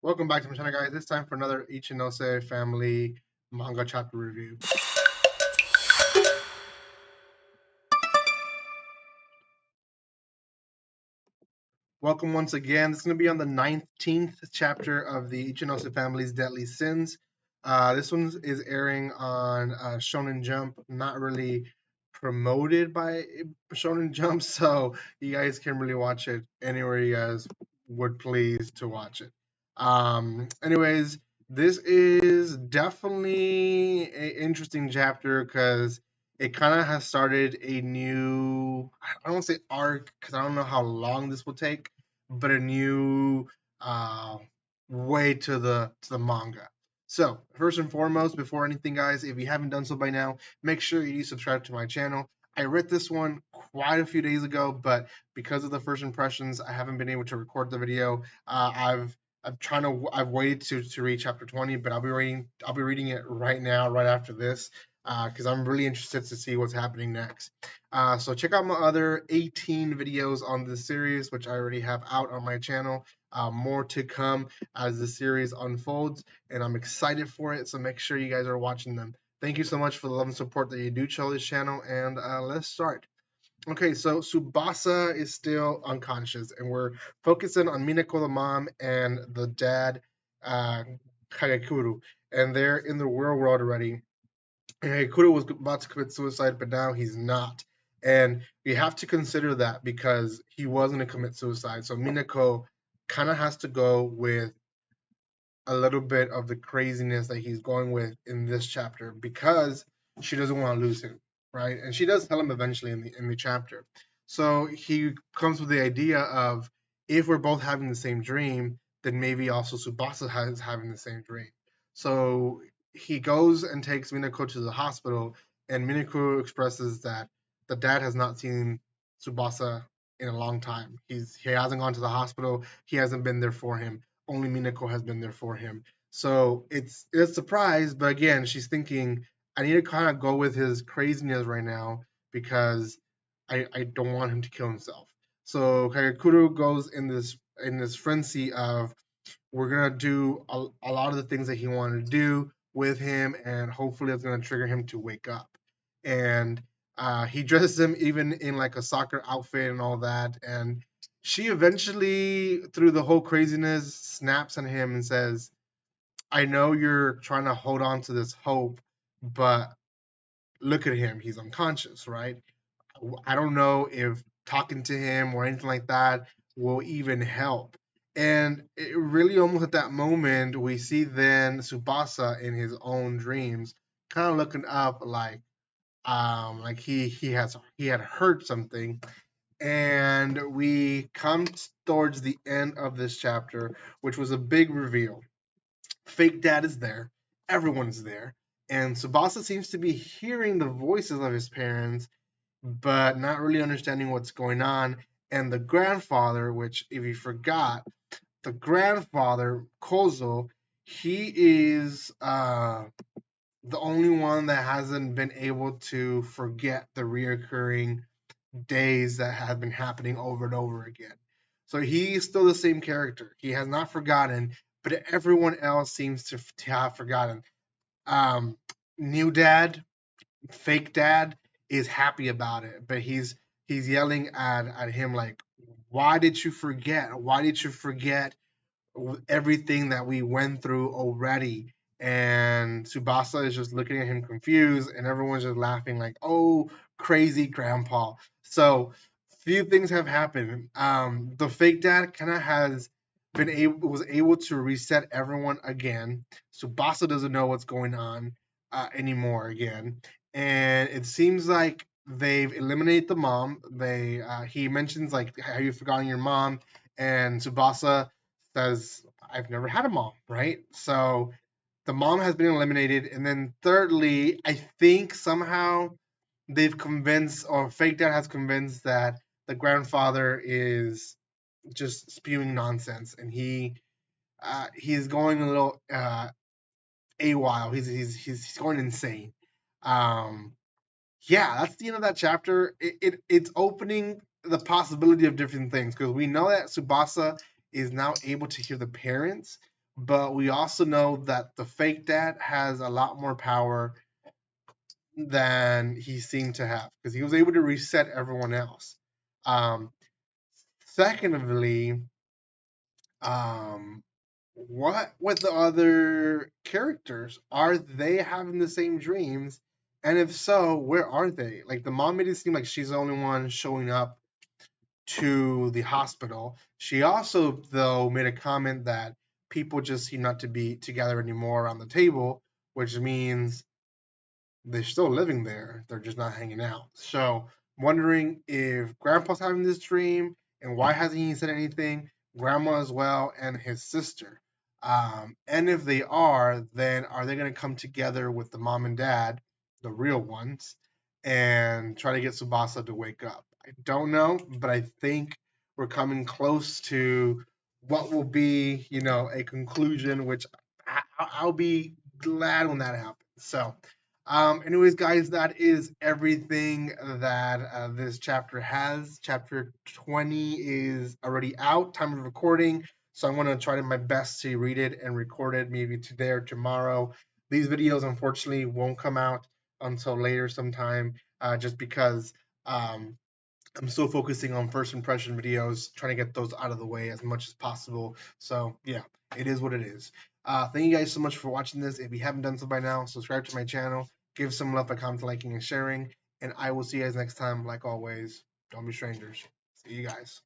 Welcome back to my channel, guys. This time for another Ichinose family manga chapter review. Welcome once again. This is going to be on the 19th chapter of the Ichinose family's Deadly Sins. This one is airing on Shonen Jump, not really promoted by Shonen Jump, so you guys can really watch it anywhere you guys would please to watch it. Anyways, this is definitely an interesting chapter because it kind of has started a new, I don't want to say arc because I don't know how long this will take, but a new uh, way to the manga. So first and foremost, before anything, guys, if you haven't done so by now, make sure you subscribe to my channel. I read this one quite a few days ago, but because of the first impressions, I haven't been able to record the video. I've waited to read chapter 20, but I'll be reading it right now, right after this, because I'm really interested to see what's happening next. So check out my other 18 videos on this series, which I already have out on my channel. More to come as the series unfolds, and I'm excited for it. So make sure you guys are watching them. Thank you so much for the love and support that you do show this channel, and let's start. Okay, so Tsubasa is still unconscious, and we're focusing on Minako, the mom, and the dad, uh, Kagekuru, and they're in the real world already. And Kagekuru was about to commit suicide, but now he's not. And we have to consider that because he was going to commit suicide. So Minako kind of has to go with a little bit of the craziness that he's going with in this chapter because she doesn't want to lose him, right? And she does tell him eventually in the chapter. So he comes with the idea of if we're both having the same dream, then maybe also Tsubasa is having the same dream. So he goes and takes Minako to the hospital, and Minako expresses that the dad has not seen Tsubasa in a long time. He hasn't gone to the hospital. He hasn't been there for him. Only Minako has been there for him. So it's a surprise, but again, she's thinking, I need to kind of go with his craziness right now because I don't want him to kill himself. So Kagekuru goes in this frenzy of we're gonna do a lot of the things that he wanted to do with him, and hopefully it's gonna trigger him to wake up. And he dresses him even in like a soccer outfit and all that, and she eventually, through the whole craziness, snaps at him and says, I know you're trying to hold on to this hope, but look at him. He's unconscious, right? I don't know if talking to him or anything like that will even help. And it really almost at that moment, we see then Tsubasa in his own dreams kind of looking up like he had heard something, and we come towards the end of this chapter, which was a big reveal. Fake dad is there, everyone's there, and Tsubasa seems to be hearing the voices of his parents, but not really understanding what's going on. And the grandfather, which if you forgot, the grandfather Kozo, he is the only one that hasn't been able to forget the reoccurring days that have been happening over and over again. So he's still the same character. He has not forgotten, but everyone else seems to have forgotten. Um, New dad, fake dad, is happy about it, but he's yelling at him like, "Why did you forget? Why did you forget everything that we went through already?" And Tsubasa is just looking at him confused, and everyone's just laughing like, "Oh, crazy grandpa." So few things have happened. The fake dad kind of has been able was able to reset everyone again. Tsubasa doesn't know what's going on anymore again, and it seems like they've eliminated the mom. They He mentions like, "Have you forgotten your mom?" And Tsubasa says, I've never had a mom, right? So the mom has been eliminated. And then thirdly, I think somehow they've convinced, or fake dad has convinced, that the grandfather is just spewing nonsense, and he's going a little AWOL. He's going insane. Um, yeah, that's the end of that chapter. It's opening the possibility of different things because we know that Tsubasa is now able to hear the parents, but we also know that the fake dad has a lot more power than he seemed to have because he was able to reset everyone else. Um, Secondly, um, what with the other characters? Are they having the same dreams? And if so, where are they? Like the mom made it seem like she's the only one showing up to the hospital. She also, though, made a comment that people just seem not to be together anymore around the table, which means they're still living there. They're just not hanging out. So, wondering if Grandpa's having this dream and why hasn't he said anything? Grandma as well and his sister. And if they are, then are they going to come together with the mom and dad, the real ones, and try to get Subasa to wake up? I don't know, but I think we're coming close to what will be, a conclusion, which I'll be glad when that happens. So, anyways, guys, that is everything that this chapter has. Chapter 20 is already out, time of recording. So I'm going to try my best to read it and record it maybe today or tomorrow. These videos, unfortunately, won't come out until later sometime just because I'm still focusing on first impression videos, trying to get those out of the way as much as possible. So, yeah, it is what it is. Thank you guys so much for watching this. If you haven't done so by now, subscribe to my channel, give some love by commenting, liking, and sharing. And I will see you guys next time. Like always, don't be strangers. See you guys.